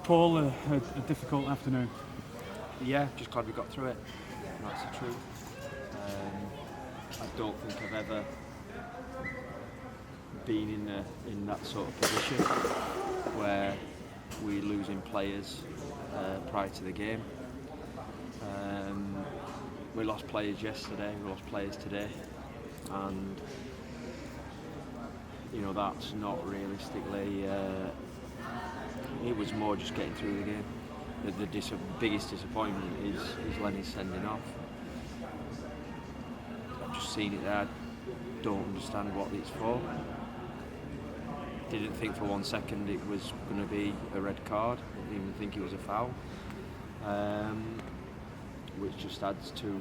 Paul, a difficult afternoon. Yeah, just glad we got through it. That's the truth. I don't think I've ever been in that sort of position where we're losing players prior to the game. We lost players yesterday, we lost players today, and that's not realistically. It was more just getting through the game. The biggest disappointment is Lenny's sending off. I've just seen it there. I don't understand what it's for. Didn't think for 1 second it was going to be a red card. Didn't even think it was a foul. Which just adds to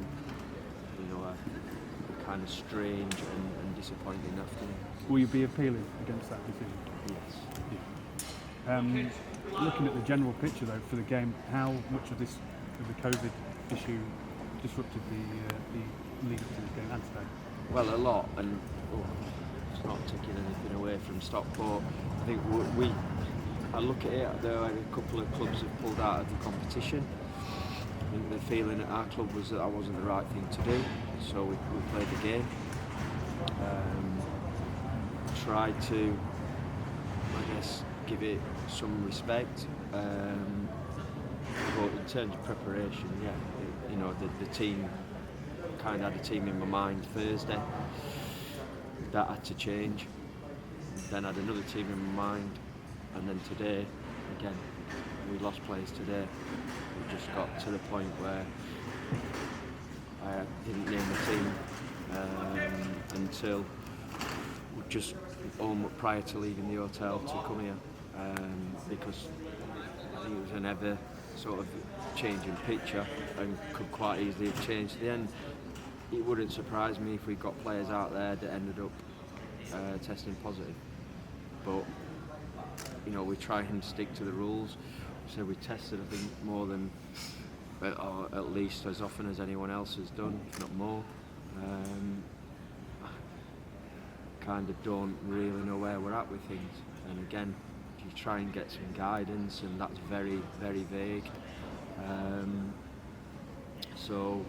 a kind of strange and disappointing afternoon. Will you be appealing against that decision? Yes. Yeah. Looking at the general picture though for the game, how much of the COVID issue disrupted the lead up to this game and today? Well, a lot, and it's not taking anything away from Stockport. I think I look at it, though a couple of clubs have pulled out of the competition. I think the feeling at our club was that wasn't the right thing to do, so we played the game. Tried to, I guess, give it some respect, but in terms of preparation, the team, kind of had a team in my mind Thursday. That had to change. Then I had another team in my mind, and then today, again, we lost players today. We just got to the point where I didn't name the team until just almost prior to leaving the hotel to come here, because I think it was an ever sort of changing picture and could quite easily have changed. At the end, it wouldn't surprise me if we got players out there that ended up testing positive. But we try and stick to the rules. So we tested, I think, more than, or at least as often as anyone else has done, if not more. Kind of don't really know where we're at with things, and again, you try and get some guidance, and that's very, very vague. So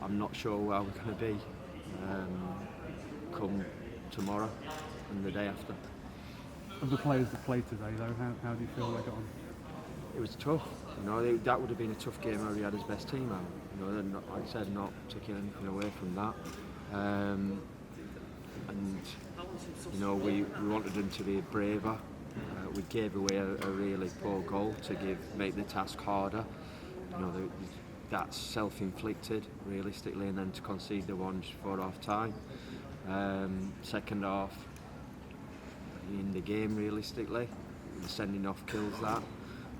I'm not sure where we're going to be come tomorrow and the day after. Of the players that played today, though, how do you feel they got on? It was tough. That would have been a tough game where he had his best team out. Like I said, not taking anything away from that. And we wanted them to be braver. We gave away a really poor goal to make the task harder. That's self-inflicted, realistically, and then to concede the one just before half time. Second half, in the game, realistically, the sending off kills that,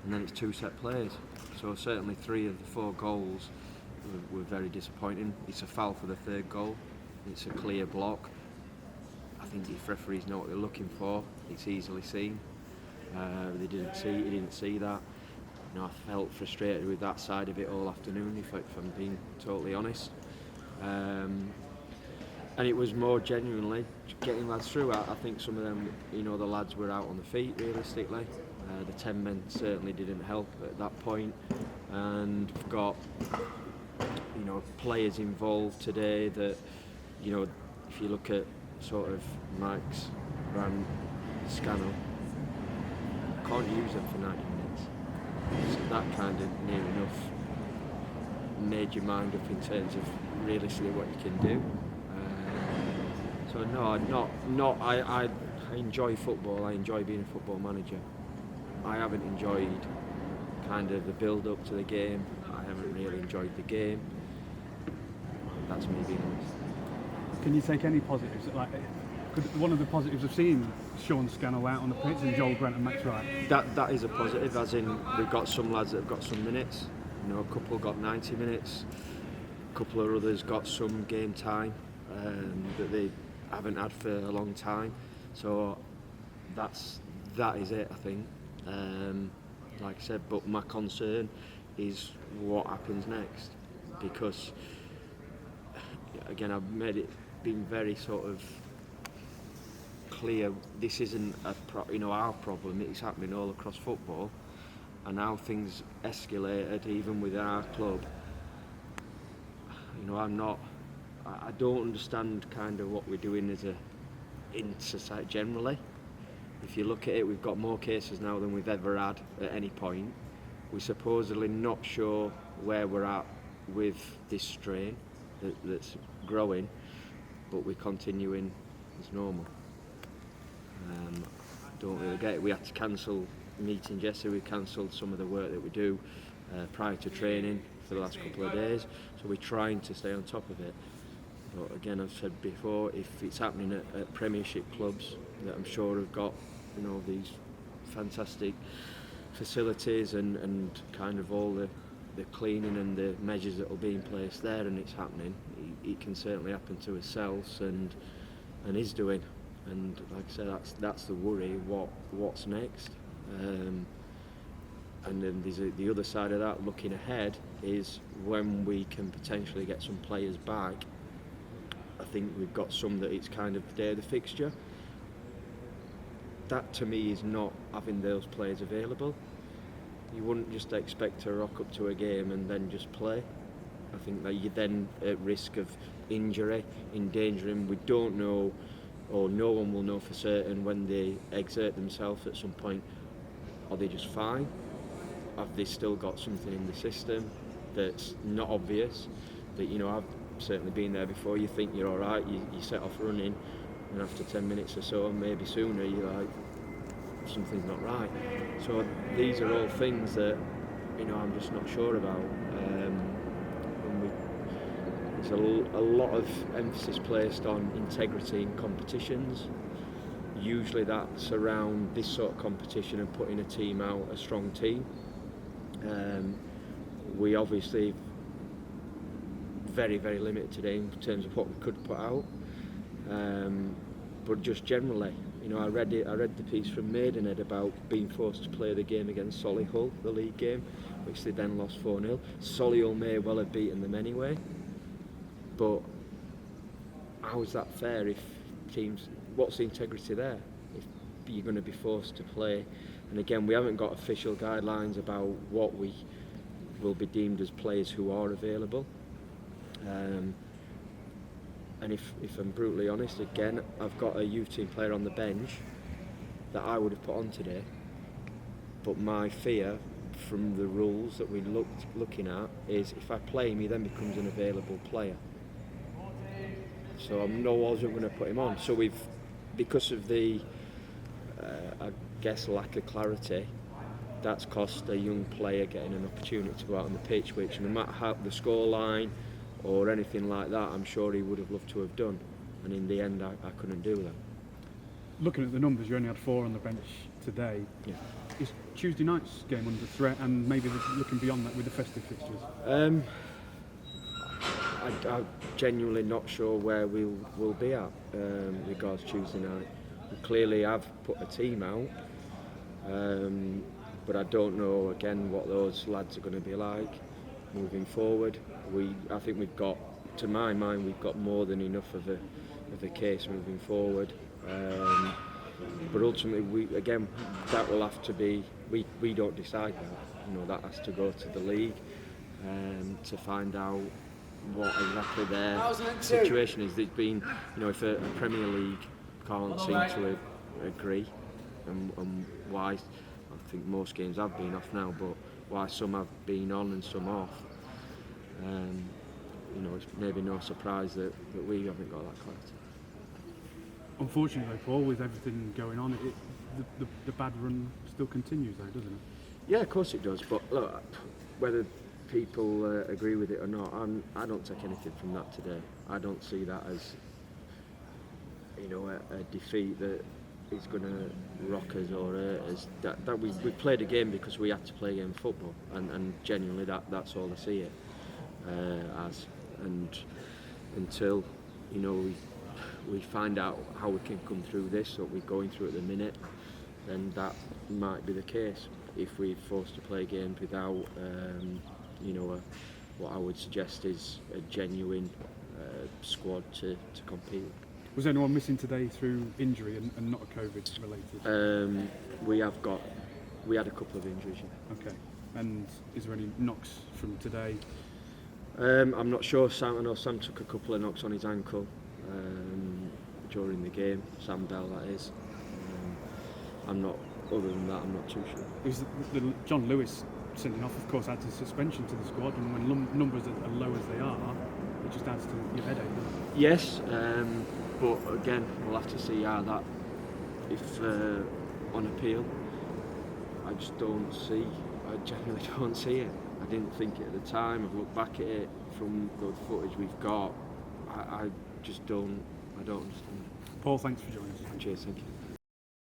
and then it's two set plays. So certainly 3 of the 4 goals were very disappointing. It's a foul for the third goal. It's a clear block. I think if referees know what they're looking for, it's easily seen. He didn't see that. I felt frustrated with that side of it all afternoon, if I'm being totally honest. And it was more genuinely getting lads through. I think some of them, the lads were out on the feet, realistically. The 10 men certainly didn't help at that point. And we've got, players involved today that, if you look at sort of Mike's, Brand, Scannell, can't use them for 90 minutes. So that kind of near enough made your mind up in terms of realistically what you can do. So no, I enjoy football. I enjoy being a football manager. I haven't enjoyed kind of the build-up to the game. I haven't really enjoyed the game. That's me being honest. Can you take any positives? One of the positives of seeing Sean Scannell out on the pitch and Joel Grant and Max Wright. That is a positive, as in we've got some lads that have got some minutes. A couple got 90 minutes. A couple of others got some game time that they haven't had for a long time. So that is it, I think. Like I said, but my concern is what happens next, because again, I've made it been very sort of clear. This isn't our problem. It's happening all across football, and how things escalated even within our club, I don't understand kind of what we're doing in society generally. If you look at it, we've got more cases now than we've ever had at any point. We're supposedly not sure where we're at with this strain that's growing, but we're continuing as normal. I don't really get it. We had to cancel meetings yesterday. We cancelled some of the work that we do prior to training for the last couple of days, so we're trying to stay on top of it. But again, I've said before, if it's happening at Premiership clubs that I'm sure have got these fantastic facilities and kind of all the cleaning and the measures that will be in place there, and it's happening, it can certainly happen to ourselves and is doing. And like I said, that's the worry. What's next? And then there's the other side of that, looking ahead, is when we can potentially get some players back. I think we've got some that it's kind of day of the fixture. That to me is not having those players available. You wouldn't just expect to rock up to a game and then just play. I think that you're then at risk of injury, endangering. We don't know, or no one will know for certain when they exert themselves at some point. Are they just fine? Have they still got something in the system that's not obvious? That I've certainly been there before. You think you're all right, you set off running, and after 10 minutes or so, maybe sooner, you're like, something's not right. So these are all things that I'm just not sure about. There's a lot of emphasis placed on integrity in competitions. Usually that's around this sort of competition and putting a team out, a strong team. We obviously very, very limited today in terms of what we could put out. But just generally, I read the piece from Maidenhead about being forced to play the game against Solihull, the league game, which they then lost 4-0. Solihull may well have beaten them anyway, but how is that fair if teams, what's the integrity there if you're going to be forced to play? And again, we haven't got official guidelines about what we will be deemed as players who are available. And if I'm brutally honest, again, I've got a youth team player on the bench that I would have put on today, but my fear from the rules that we're looking at is if I play him, he then becomes an available player. So I'm wasn't going to put him on. So because of the, I guess, lack of clarity, that's cost a young player getting an opportunity to go out on the pitch, which no matter how the scoreline or anything like that, I'm sure he would have loved to have done, and in the end I couldn't do that. Looking at the numbers, you only had 4 on the bench today. Yeah. Is Tuesday night's game under threat, and maybe looking beyond that with the festive fixtures? I'm genuinely not sure where we'll be at regards Tuesday night. We clearly have put a team out, but I don't know again what those lads are going to be like moving forward. I think we've got, to my mind, we've got more than enough of a case moving forward. But ultimately, that will have to be. We don't decide that. That has to go to the league to find out what exactly their situation is. There's been, if a Premier League can't seem to agree, and why, I think most games have been off now, but why some have been on and some off. It's maybe no surprise that we haven't got that clarity. Unfortunately, Paul, with everything going on, the bad run still continues though, doesn't it? Yeah, of course it does, but look, whether people agree with it or not, I don't take anything from that today. I don't see that as a defeat that is going to rock us or hurt us. That we played a game because we had to play a game of football, and genuinely that's all I see it as. And until we find out how we can come through this, what we're going through at the minute, then that might be the case. If we're forced to play games without what I would suggest is a genuine squad to compete. Was anyone missing today through injury and not COVID related? We have got We had a couple of injuries. Yeah. Okay. And is there any knocks from today? I'm not sure. I know Sam took a couple of knocks on his ankle during the game. Sam Bell, that is. I'm not. Other than that, I'm not too sure. Because the John Lewis sending off, of course, adds a suspension to the squad, and when numbers are low as they are, it just adds to your headache, doesn't it? Yes, but again, we'll have to see how that. If on appeal, I just don't see. I genuinely don't see it. I didn't think it at the time. I've looked back at it from the footage we've got. I just don't. I don't understand. Paul, thanks for joining us. Cheers, thank you.